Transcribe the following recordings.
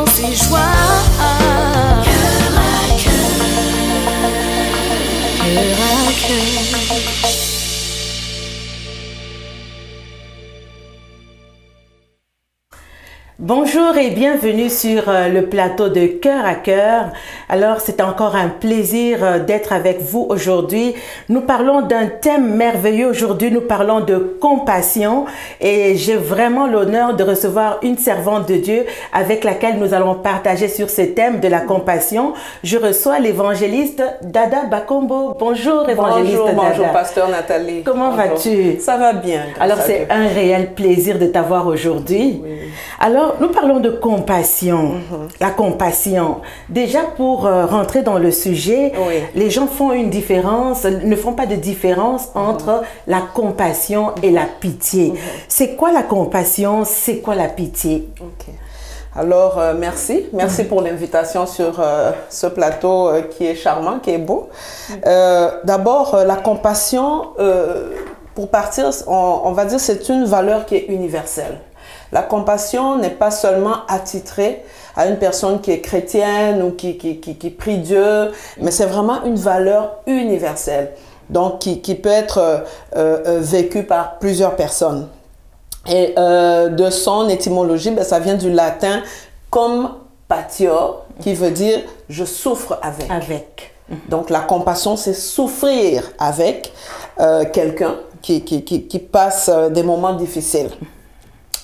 espérance et joie. Cœur à cœur, cœur à cœur. Bonjour et bienvenue sur le plateau de Cœur à Cœur. Alors, c'est encore un plaisir d'être avec vous aujourd'hui. Nous parlons d'un thème merveilleux aujourd'hui. Nous parlons de compassion et j'ai vraiment l'honneur de recevoir une servante de Dieu avec laquelle nous allons partager sur ce thème de la compassion. Je reçois l'évangéliste Dada Bakombo. Bonjour évangéliste Dada. Bonjour pasteur Nathalie. Comment vas-tu? Ça va bien. Alors, c'est un réel plaisir de t'avoir aujourd'hui. Oui. Alors, nous parlons de compassion, la compassion. Déjà, pour rentrer dans le sujet, Oui. les gens font une différence, ne font pas de différence entre la compassion et la pitié. C'est quoi la compassion? C'est quoi la pitié? Ok. Alors, merci. Merci pour l'invitation sur ce plateau qui est charmant, qui est beau. D'abord, la compassion, pour partir, on va dire c'est une valeur qui est universelle. La compassion n'est pas seulement attitrée à une personne qui est chrétienne ou qui prie Dieu, mais c'est vraiment une valeur universelle, donc qui peut être vécue par plusieurs personnes. Et de son étymologie, ben, ça vient du latin compatio, qui veut dire « je souffre avec ». Avec. Donc la compassion, c'est souffrir avec quelqu'un qui passe des moments difficiles.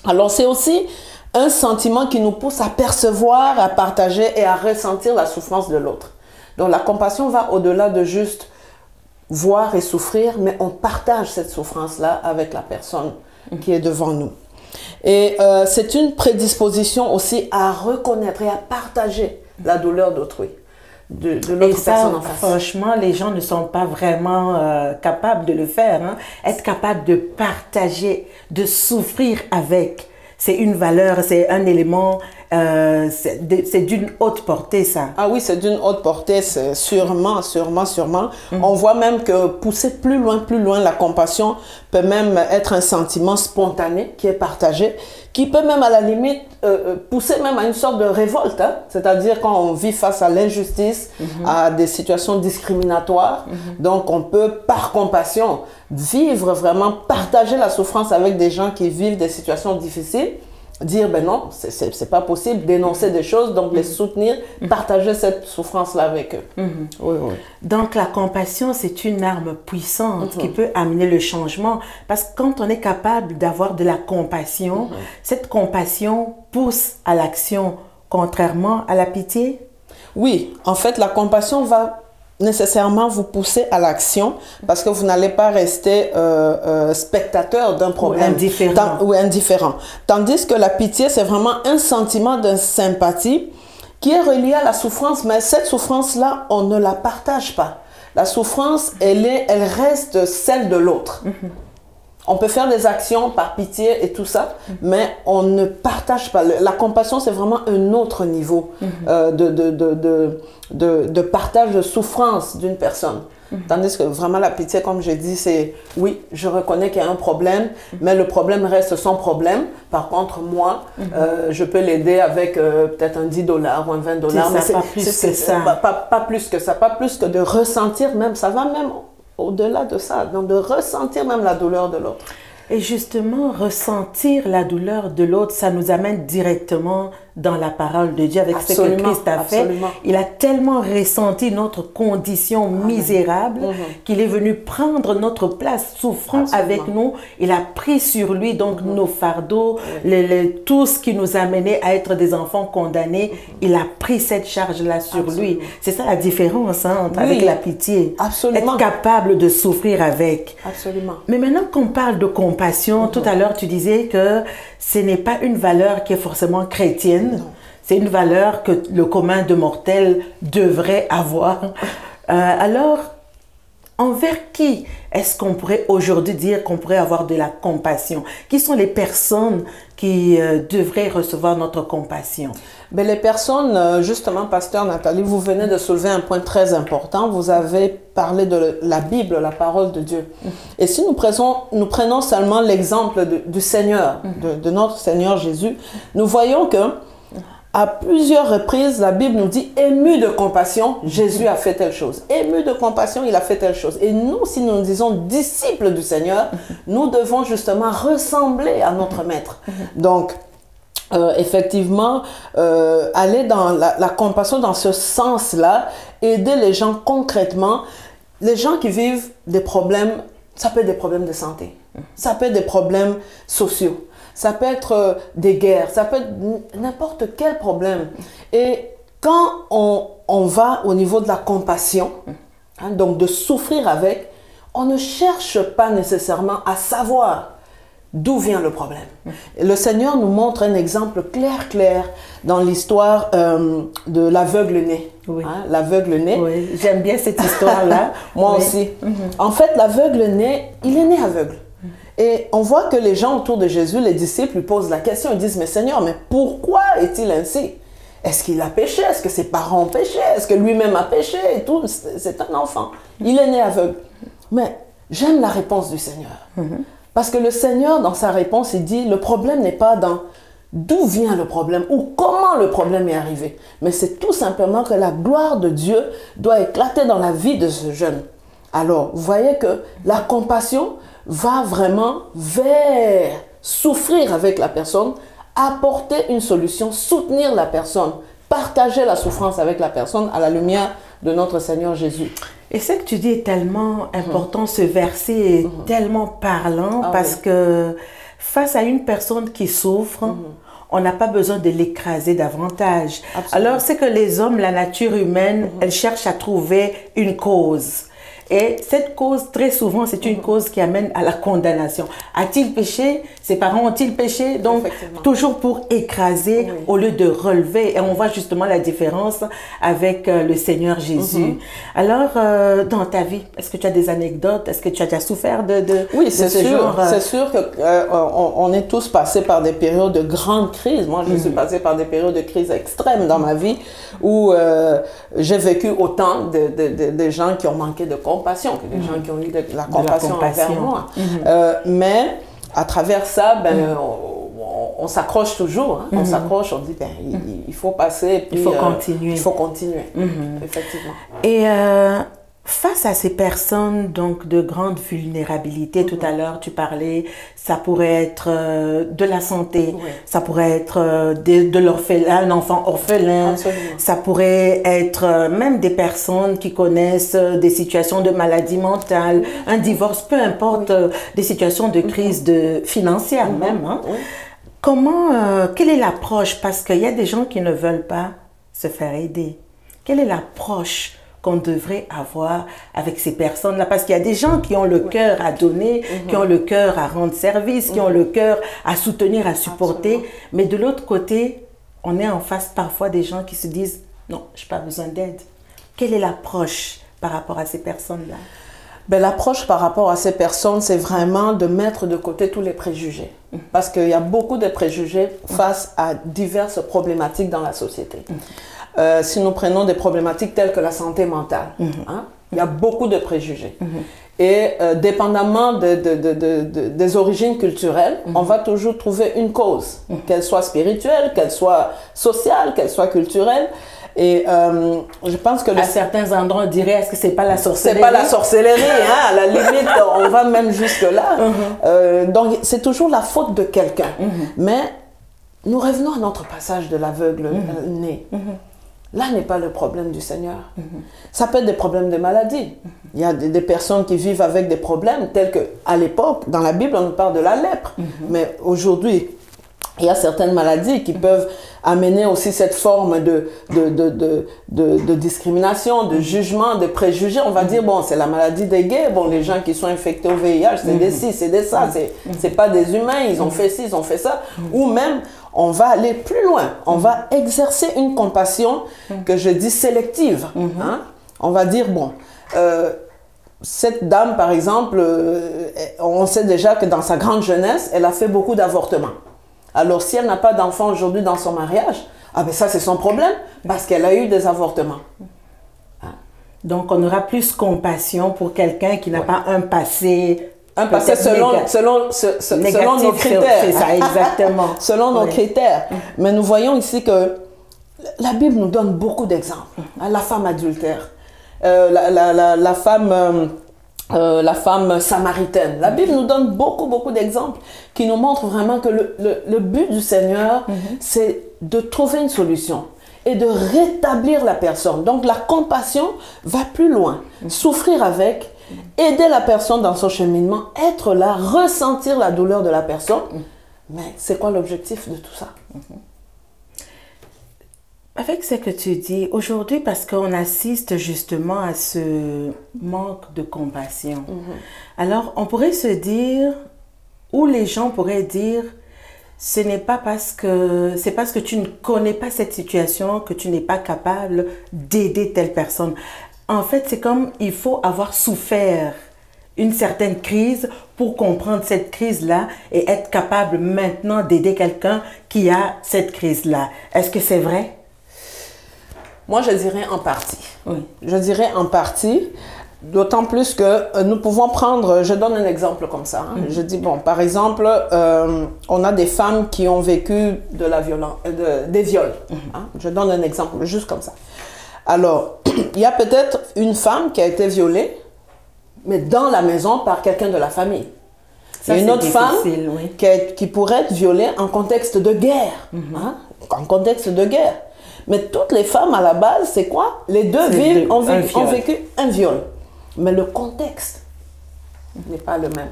Alors, c'est aussi un sentiment qui nous pousse à percevoir, à partager et à ressentir la souffrance de l'autre. Donc, la compassion va au-delà de juste voir et souffrir, mais on partage cette souffrance-là avec la personne qui est devant nous. Et c'est une prédisposition aussi à reconnaître et à partager la douleur d'autrui, de l'autre personne en face. Franchement, les gens ne sont pas vraiment capables de le faire. Hein. Être capable de partager, de souffrir avec, c'est une valeur, c'est un élément, c'est d'une haute portée, ça. Ah oui, c'est d'une haute portée, c'est sûrement. On voit même que pousser plus loin, la compassion peut même être un sentiment spontané qui est partagé, qui peut même à la limite pousser même à une sorte de révolte, hein? C'est-à-dire quand on vit face à l'injustice, à des situations discriminatoires, donc on peut par compassion vivre vraiment, partager la souffrance avec des gens qui vivent des situations difficiles, dire ben non, c'est pas possible, dénoncer des choses, donc les soutenir, partager cette souffrance-là avec eux. Oui, oui. Donc la compassion, c'est une arme puissante qui peut amener le changement, parce que quand on est capable d'avoir de la compassion, cette compassion pousse à l'action, contrairement à la pitié. Oui, en fait, la compassion va nécessairement vous pousser à l'action parce que vous n'allez pas rester spectateur d'un problème. Ou indifférent. Tandis que la pitié, c'est vraiment un sentiment de sympathie qui est relié à la souffrance, mais cette souffrance-là, on ne la partage pas. La souffrance, elle reste celle de l'autre. On peut faire des actions par pitié et tout ça, mais on ne partage pas. La compassion, c'est vraiment un autre niveau de partage de souffrance d'une personne. Tandis que vraiment la pitié, comme je dis, c'est oui, je reconnais qu'il y a un problème, mais le problème reste son problème. Par contre, moi, je peux l'aider avec peut-être un 10 $ ou un 20 $. Mais pas plus que ça. Pas plus que ça, pas plus que de ressentir même, ça va même au-delà de ça, donc de ressentir même la douleur de l'autre. Et justement, ressentir la douleur de l'autre, ça nous amène directement dans la parole de Dieu avec ce que Christ a fait. Il a tellement ressenti notre condition misérable qu'il est venu prendre notre place, souffrant avec nous. Il a pris sur lui donc nos fardeaux, tout ce qui nous amenait à être des enfants condamnés. Il a pris cette charge-là sur lui. C'est ça la différence avec la pitié. Être capable de souffrir avec. Mais maintenant qu'on parle de compassion, tout à l'heure tu disais que ce n'est pas une valeur qui est forcément chrétienne. C'est une valeur que le commun de mortels devrait avoir. Alors, envers qui est-ce qu'on pourrait aujourd'hui dire qu'on pourrait avoir de la compassion? Qui sont les personnes qui devraient recevoir notre compassion? Ben, les personnes, justement, pasteur Nathalie, vous venez de soulever un point très important. Vous avez parlé de la Bible, la parole de Dieu. Et si nous prenons seulement l'exemple du Seigneur, de notre Seigneur Jésus, nous voyons que À plusieurs reprises, la Bible nous dit, ému de compassion, Jésus a fait telle chose. Ému de compassion, il a fait telle chose. Et nous, si nous nous disons disciples du Seigneur, nous devons justement ressembler à notre Maître. Donc, effectivement, aller dans la compassion dans ce sens-là, aider les gens concrètement, les gens qui vivent des problèmes, ça peut être des problèmes de santé, ça peut être des problèmes sociaux, ça peut être des guerres, ça peut être n'importe quel problème. Et quand on va au niveau de la compassion, hein, donc de souffrir avec, on ne cherche pas nécessairement à savoir d'où vient le problème. Le Seigneur nous montre un exemple clair dans l'histoire de l'aveugle-né. Oui. Hein, l'aveugle-né. Oui, j'aime bien cette histoire-là. Moi oui. aussi. En fait, l'aveugle-né, il est né aveugle. Et on voit que les gens autour de Jésus, les disciples, lui posent la question. Ils disent, mais Seigneur, mais pourquoi est-il ainsi? Est-ce qu'il a péché? Est-ce que ses parents ont péché? Est-ce que lui-même a péché? Et tout. C'est un enfant. Il est né aveugle. Mais j'aime la réponse du Seigneur. Parce que le Seigneur, dans sa réponse, il dit, le problème n'est pas dans d'où vient le problème ou comment le problème est arrivé. Mais c'est tout simplement que la gloire de Dieu doit éclater dans la vie de ce jeune. Alors, vous voyez que la compassion va vraiment vers souffrir avec la personne, apporter une solution, soutenir la personne, partager la souffrance avec la personne à la lumière de notre Seigneur Jésus. Et ce que tu dis est tellement important, ce verset est tellement parlant parce que face à une personne qui souffre, on n'a pas besoin de l'écraser davantage. Absolument. Alors c'est que les hommes, la nature humaine, elle cherche à trouver une cause. Et cette cause, très souvent, c'est une cause qui amène à la condamnation. A-t-il péché? Ses parents ont-ils péché? Donc, toujours pour écraser au lieu de relever. Et on voit justement la différence avec le Seigneur Jésus. Alors, dans ta vie, est-ce que tu as des anecdotes? Est-ce que tu as déjà souffert de oui, c'est ce sûr. genre? C'est sûr qu'on est tous passés par des périodes de grande crise. Moi, je suis passée par des périodes de crise extrêmes dans ma vie où j'ai vécu autant de gens qui ont manqué de compassion que des gens qui ont eu de la compassion envers moi. Mais à travers ça, on s'accroche toujours. Hein. On s'accroche, on dit il faut passer. Puis, il faut continuer. Il faut continuer, effectivement. Et face à ces personnes donc de grande vulnérabilité, tout à l'heure tu parlais, ça pourrait être de la santé, ça pourrait être de l'orphelin, un enfant orphelin, ça pourrait être même des personnes qui connaissent des situations de maladie mentale, un divorce, peu importe, des situations de crise financière même. Hein. Comment, quelle est l'approche? Parce qu'il y a des gens qui ne veulent pas se faire aider. Quelle est l'approche qu'on devrait avoir avec ces personnes-là? Parce qu'il y a des gens qui ont le cœur à donner, qui ont le cœur à rendre service, qui ont le cœur à soutenir, à supporter. Mais de l'autre côté, on est en face parfois des gens qui se disent « Non, je n'ai pas besoin d'aide ». Quelle est l'approche par rapport à ces personnes-là? L'approche par rapport à ces personnes, c'est vraiment de mettre de côté tous les préjugés. Parce qu'il y a beaucoup de préjugés face à diverses problématiques dans la société. Si nous prenons des problématiques telles que la santé mentale, hein, il y a beaucoup de préjugés. Et dépendamment des origines culturelles, on va toujours trouver une cause, qu'elle soit spirituelle, qu'elle soit sociale, qu'elle soit culturelle. Et je pense que... À certains endroits, on dirait, est-ce que c'est pas la sorcellerie? C'est pas la sorcellerie, hein, à la limite, on va même jusque-là. Donc, c'est toujours la faute de quelqu'un. Mais nous revenons à notre passage de l'aveugle-né. Là n'est pas le problème du Seigneur. Ça peut être des problèmes de maladie. Il y a des personnes qui vivent avec des problèmes tels qu'à l'époque, dans la Bible, on nous parle de la lèpre. Mais aujourd'hui, il y a certaines maladies qui peuvent amener aussi cette forme de discrimination, de jugement, de préjugés. On va dire, bon, c'est la maladie des gays. Bon, les gens qui sont infectés au VIH, c'est des ci, c'est des ça. C'est pas des humains, ils ont fait ci, ils ont fait ça. Ou même, on va aller plus loin. On va exercer une compassion que je dis sélective. Hein? On va dire, bon... cette dame, par exemple, on sait déjà que dans sa grande jeunesse, elle a fait beaucoup d'avortements. Alors, si elle n'a pas d'enfant aujourd'hui dans son mariage, ah ben ça, c'est son problème, parce qu'elle a eu des avortements. Hein? Donc, on aura plus compassion pour quelqu'un qui n'a pas un passé... Un passé selon nos critères. C'est ça, exactement. Selon nos critères. Mais nous voyons ici que la Bible nous donne beaucoup d'exemples. La femme adultère, la femme samaritaine. La Bible nous donne beaucoup d'exemples qui nous montrent vraiment que le but du Seigneur, c'est de trouver une solution et de rétablir la personne. Donc la compassion va plus loin. Souffrir avec, aider la personne dans son cheminement, être là, ressentir la douleur de la personne. Mais c'est quoi l'objectif de tout ça? Avec ce que tu dis, aujourd'hui, parce qu'on assiste justement à ce manque de compassion, alors on pourrait se dire, ou les gens pourraient dire, c'est parce que tu ne connais pas cette situation que tu n'es pas capable d'aider telle personne. En fait, c'est comme il faut avoir souffert une certaine crise pour comprendre cette crise-là et être capable maintenant d'aider quelqu'un qui a cette crise-là. Est-ce que c'est vrai? Moi, je dirais en partie. Oui. Je dirais en partie, d'autant plus que nous pouvons prendre, je donne un exemple comme ça. Je dis, bon, par exemple, on a des femmes qui ont vécu de la violence, des viols. Je donne un exemple, juste comme ça. Alors, il y a peut-être une femme qui a été violée, mais dans la maison par quelqu'un de la famille. Il y a une autre femme qui pourrait être violée en contexte de guerre. En contexte de guerre. Mais toutes les femmes à la base, c'est quoi? Les deux ont vécu un viol. Mais le contexte n'est pas le même.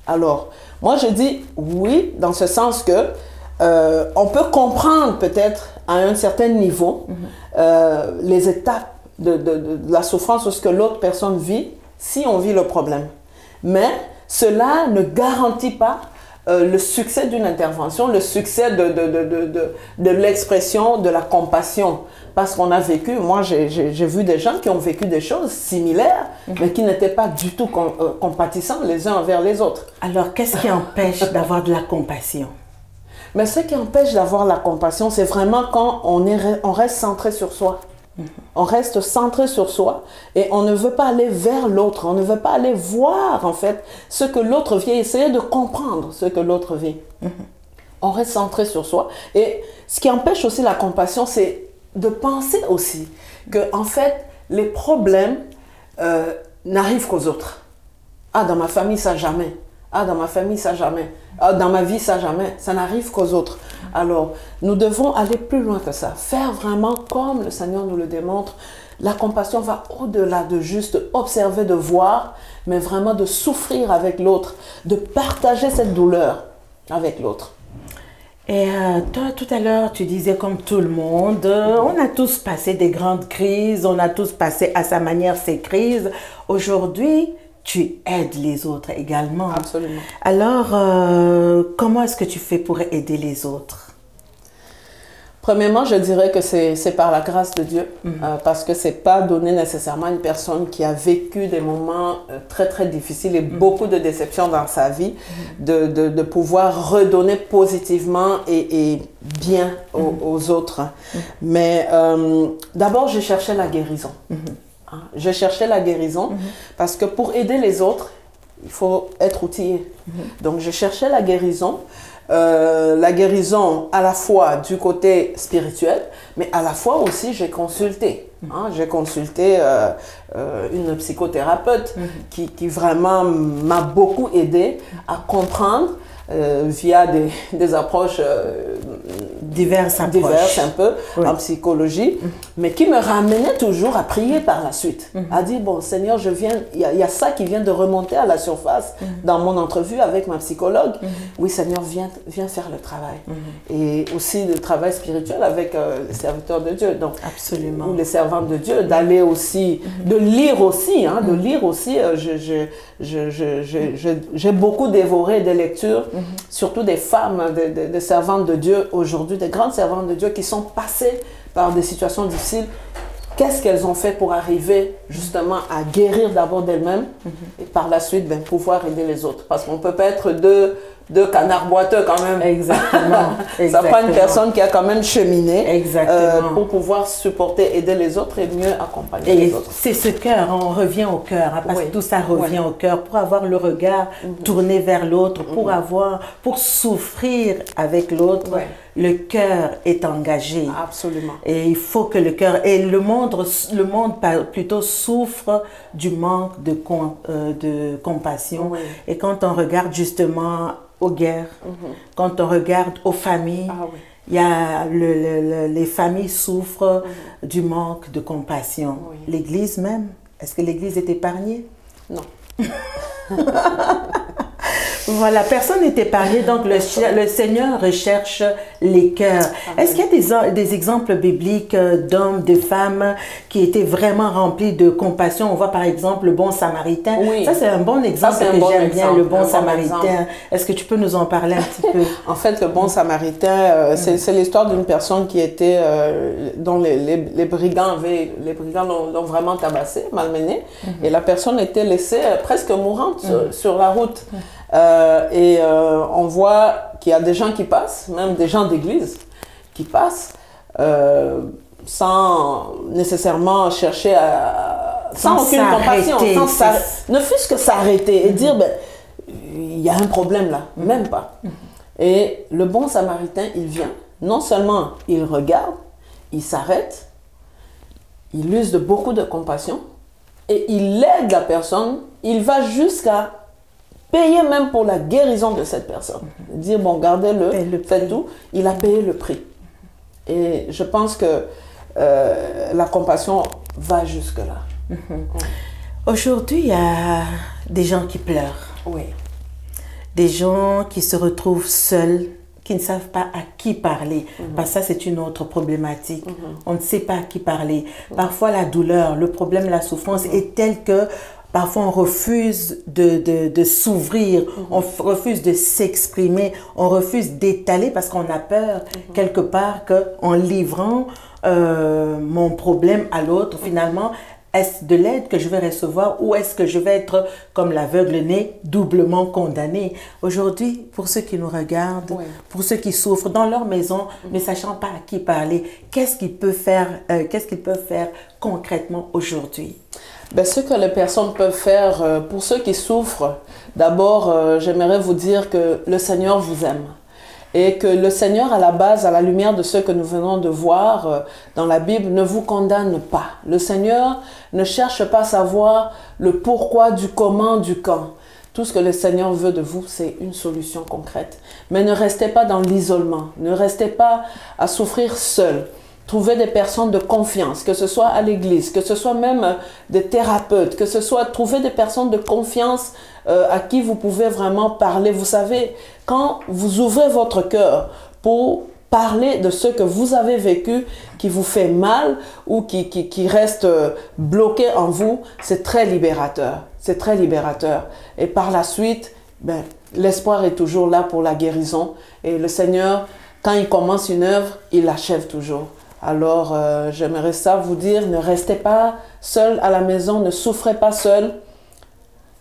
Alors, moi je dis oui, dans ce sens que on peut comprendre peut-être à un certain niveau les étapes de la souffrance ou ce que l'autre personne vit si on vit le problème. Mais cela ne garantit pas le succès d'une intervention, le succès de l'expression, de la compassion. Parce qu'on a vécu, moi j'ai vu des gens qui ont vécu des choses similaires, mais qui n'étaient pas du tout compatissants les uns envers les autres. Alors, qu'est-ce qui empêche d'avoir de la compassion? Mais ce qui empêche d'avoir la compassion, c'est vraiment quand on reste centré sur soi. On reste centré sur soi et on ne veut pas aller vers l'autre, on ne veut pas aller voir en fait ce que l'autre vit, essayer de comprendre ce que l'autre vit. On reste centré sur soi et ce qui empêche aussi la compassion, c'est de penser aussi que en fait les problèmes n'arrivent qu'aux autres. Ah, dans ma famille ça jamais. Ah, dans ma famille ça jamais. Ah, dans ma vie ça jamais. Ça n'arrive qu'aux autres. Alors, nous devons aller plus loin que ça. Faire vraiment comme le Seigneur nous le démontre. La compassion va au-delà de juste observer, de voir, mais vraiment de souffrir avec l'autre, de partager cette douleur avec l'autre. Et toi, tout à l'heure, tu disais comme tout le monde, on a tous passé des grandes crises, on a tous passé à sa manière ces crises. Aujourd'hui, tu aides les autres également. Absolument. Alors, comment est-ce que tu fais pour aider les autres? Premièrement, je dirais que c'est par la grâce de Dieu, parce que c'est pas donné nécessairement à une personne qui a vécu des moments très difficiles et beaucoup de déceptions dans sa vie, de pouvoir redonner positivement et bien aux autres. Mais d'abord, j'ai cherché la guérison. J'ai cherché la guérison parce que pour aider les autres, il faut être outillé. Donc, j'ai cherché la guérison à la fois du côté spirituel, mais à la fois aussi j'ai consulté. J'ai consulté une psychothérapeute qui vraiment m'a beaucoup aidé à comprendre via des approches diverses un peu en psychologie, mais qui me ramenait toujours à prier par la suite, à dire bon Seigneur, il y a ça qui vient de remonter à la surface dans mon entrevue avec ma psychologue. Oui Seigneur, viens faire le travail. Et aussi le travail spirituel avec les serviteurs de Dieu, donc absolument, ou les servantes de Dieu, d'aller aussi, de lire aussi, de lire aussi. J'ai beaucoup dévoré des lectures, surtout des femmes, des servantes de Dieu aujourd'hui, des grandes servantes de Dieu qui sont passées par des situations difficiles. Qu'est-ce qu'elles ont fait pour arriver justement à guérir d'abord d'elles-mêmes et par la suite pouvoir aider les autres? Parce qu'on ne peut pas être deux canards boiteux quand même. Exactement. Ça prend une personne qui a quand même cheminé pour pouvoir supporter, aider les autres et mieux accompagner les autres. C'est ce cœur, on revient au cœur, parce que tout ça revient au cœur, pour avoir le regard tourné vers l'autre, pour souffrir avec l'autre. le cœur est engagé. Absolument. Et il faut que le cœur... Et le monde plutôt souffre du manque de compassion. Oui. Et quand on regarde justement aux guerres, quand on regarde aux familles, Oui. il y a les familles souffrent du manque de compassion. Oui. L'Église même, est-ce que l'Église est épargnée? Non. Voilà, personne n'est épargné, donc le Seigneur recherche les cœurs. Est-ce qu'il y a des exemples bibliques d'hommes, de femmes qui étaient vraiment remplis de compassion? On voit par exemple le bon Samaritain. Oui. Ça, c'est un bon exemple que j'aime bien, le bon Samaritain. Est-ce que tu peux nous en parler un petit peu? En fait, le bon Samaritain, c'est l'histoire d'une personne qui était, dont les brigands l'ont vraiment tabassé, malmené, et la personne était laissée presque mourante sur la route. On voit qu'il y a des gens qui passent, même des gens d'église qui passent, sans nécessairement chercher sans aucune compassion, ne fût-ce que s'arrêter et dire, ben, il y a un problème là, même pas. Et le bon Samaritain, il vient, non seulement il regarde, il s'arrête, il use de beaucoup de compassion et il aide la personne, il va jusqu'à payer même pour la guérison de cette personne. Dire, bon, gardez-le, faites tout. Il a payé le prix. Et je pense que la compassion va jusque-là. Aujourd'hui, il y a des gens qui pleurent. Oui. Des gens qui se retrouvent seuls, qui ne savent pas à qui parler. Parce que ça, c'est une autre problématique. On ne sait pas à qui parler. Parfois, la douleur, le problème, la souffrance est telle que parfois, on refuse de s'ouvrir, on refuse de s'exprimer, on refuse d'étaler parce qu'on a peur quelque part qu'en livrant mon problème à l'autre, finalement, est-ce de l'aide que je vais recevoir ou est-ce que je vais être, comme l'aveugle-né, doublement condamné? Aujourd'hui, pour ceux qui nous regardent, pour ceux qui souffrent dans leur maison, ne sachant pas à qui parler, qu'est-ce qu'ils peuvent faire concrètement aujourd'hui? Ben, ce que les personnes peuvent faire, pour ceux qui souffrent, d'abord, j'aimerais vous dire que le Seigneur vous aime. Et que le Seigneur, à la base, à la lumière de ce que nous venons de voir dans la Bible, ne vous condamne pas. Le Seigneur ne cherche pas à savoir le pourquoi, du comment, du quand. Tout ce que le Seigneur veut de vous, c'est une solution concrète. Mais ne restez pas dans l'isolement. Ne restez pas à souffrir seul. Trouvez des personnes de confiance, que ce soit à l'église, que ce soit même des thérapeutes, que ce soit trouver des personnes de confiance à qui vous pouvez vraiment parler. Vous savez, quand vous ouvrez votre cœur pour parler de ce que vous avez vécu, qui vous fait mal ou qui reste bloqué en vous, c'est très libérateur. C'est très libérateur. Et par la suite, ben, l'espoir est toujours là pour la guérison. Et le Seigneur, quand il commence une œuvre, il l'achève toujours. Alors, j'aimerais ça vous dire, ne restez pas seul à la maison, ne souffrez pas seul.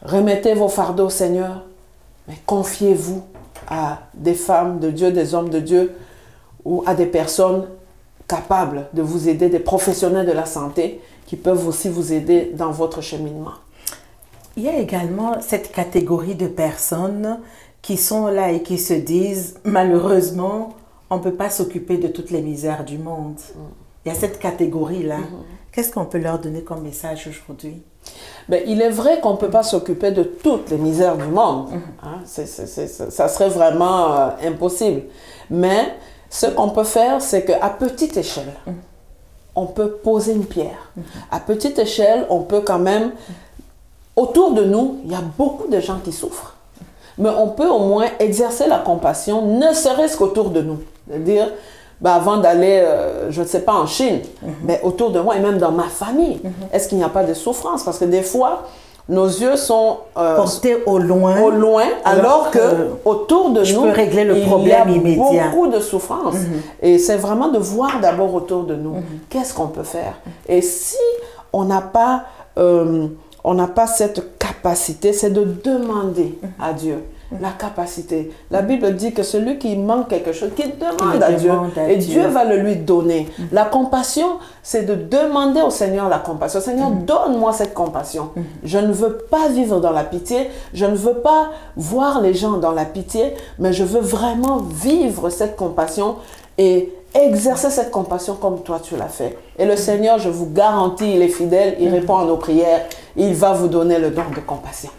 Remettez vos fardeaux au Seigneur, mais confiez-vous à des femmes de Dieu, des hommes de Dieu, ou à des personnes capables de vous aider, des professionnels de la santé qui peuvent aussi vous aider dans votre cheminement. Il y a également cette catégorie de personnes qui sont là et qui se disent, malheureusement, on ne peut pas s'occuper de toutes les misères du monde. Il y a cette catégorie-là. Qu'est-ce qu'on peut leur donner comme message aujourd'hui? Ben, il est vrai qu'on ne peut pas s'occuper de toutes les misères du monde. Hein? Ça serait vraiment impossible. Mais ce qu'on peut faire, c'est qu'à petite échelle, on peut poser une pierre. À petite échelle, on peut quand même... Autour de nous, il y a beaucoup de gens qui souffrent. Mais on peut au moins exercer la compassion, ne serait-ce qu'autour de nous. C'est-à-dire, ben avant d'aller, je ne sais pas, en Chine, mais autour de moi et même dans ma famille, est-ce qu'il n'y a pas de souffrance? Parce que des fois, nos yeux sont portés au loin, alors que autour de nous, peux régler le problème immédiat. Il y a beaucoup de souffrance. Et c'est vraiment de voir d'abord autour de nous, qu'est-ce qu'on peut faire? Et si on n'a pas cette capacité, c'est de demander à Dieu la capacité. La Bible dit que celui qui manque quelque chose, qui demande à Dieu, et Dieu va le lui donner. La compassion, c'est de demander au Seigneur la compassion. Seigneur, donne-moi cette compassion. Je ne veux pas vivre dans la pitié, je ne veux pas voir les gens dans la pitié, mais je veux vraiment vivre cette compassion et exercer cette compassion comme toi tu l'as fait. Et le Seigneur, je vous garantis, il est fidèle, il répond à nos prières, il va vous donner le don de compassion.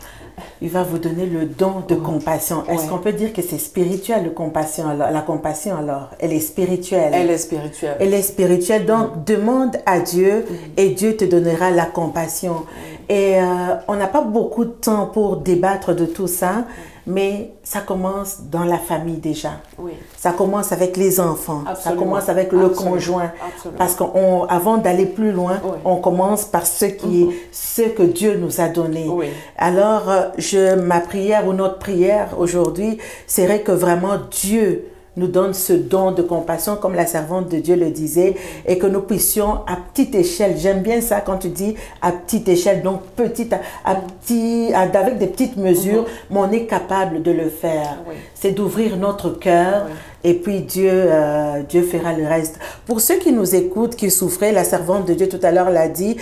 Il va vous donner le don de compassion. Est-ce qu'on peut dire que c'est spirituel, la compassion alors? Elle est spirituelle. Elle est spirituelle. Elle est spirituelle. Donc, demande à Dieu et Dieu te donnera la compassion. Et on n'a pas beaucoup de temps pour débattre de tout ça, mais ça commence dans la famille déjà. Oui. Ça commence avec les enfants. Absolument. Ça commence avec le conjoint. Absolument. Parce qu'avant d'aller plus loin, on commence par ce que Dieu nous a donné. Oui. Alors, ma prière ou notre prière aujourd'hui serait que vraiment Dieu nous donne ce don de compassion, comme la servante de Dieu le disait, et que nous puissions à petite échelle, j'aime bien ça quand tu dis à petite échelle, donc petite, avec des petites mesures, mais on est capable de le faire. Oui. C'est d'ouvrir notre cœur, et puis Dieu fera le reste. Pour ceux qui nous écoutent, qui souffraient, la servante de Dieu tout à l'heure l'a dit,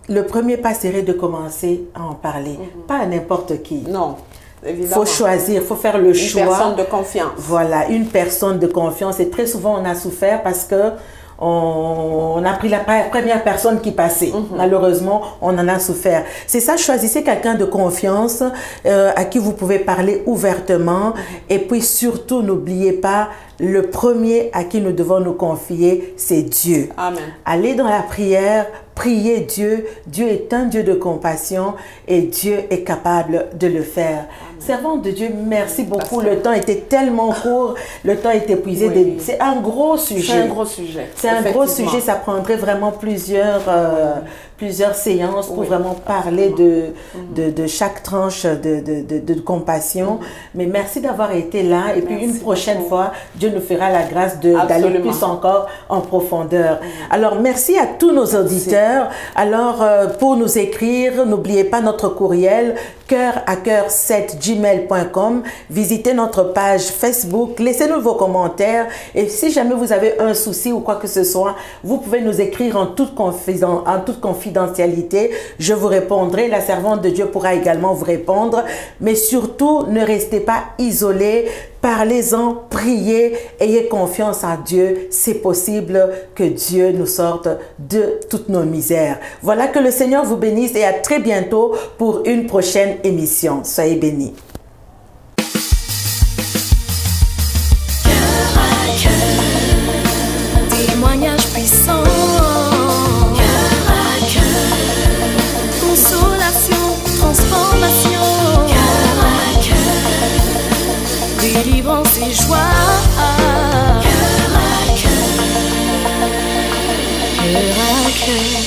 le premier pas serait de commencer à en parler, pas à n'importe qui. Non. Il faut choisir, il faut faire le choix. Une personne de confiance. Voilà, une personne de confiance. Et très souvent, on a souffert parce que on a pris la première personne qui passait. Malheureusement, on en a souffert. C'est ça, choisissez quelqu'un de confiance à qui vous pouvez parler ouvertement. Et puis surtout, n'oubliez pas, le premier à qui nous devons nous confier, c'est Dieu. Amen. Allez dans la prière, priez Dieu. Dieu est un Dieu de compassion et Dieu est capable de le faire. Servante de Dieu, merci beaucoup. Le temps était tellement court, le temps est épuisé. Oui. C'est un gros sujet. C'est un gros sujet. C'est un gros sujet, ça prendrait vraiment plusieurs séances pour vraiment parler de chaque tranche de compassion. Mais merci d'avoir été là. Et puis une prochaine fois, Dieu nous fera la grâce d'aller plus encore en profondeur. Alors, merci à tous nos auditeurs. Alors, pour nous écrire, n'oubliez pas notre courriel coeur-à-coeur7gmail.com. Visitez notre page Facebook, laissez-nous vos commentaires et si jamais vous avez un souci ou quoi que ce soit, vous pouvez nous écrire en toute confidentialité. Je vous répondrai, la servante de Dieu pourra également vous répondre, mais surtout ne restez pas isolés. Parlez-en, priez, ayez confiance en Dieu. C'est possible que Dieu nous sorte de toutes nos misères. Voilà, que le Seigneur vous bénisse et à très bientôt pour une prochaine émission. Soyez bénis. Témoignage puissant. Cœur à cœur. Consolation, transformation. Cœur à cœur. Délivrance et joie. Cœur à cœur. Cœur à cœur.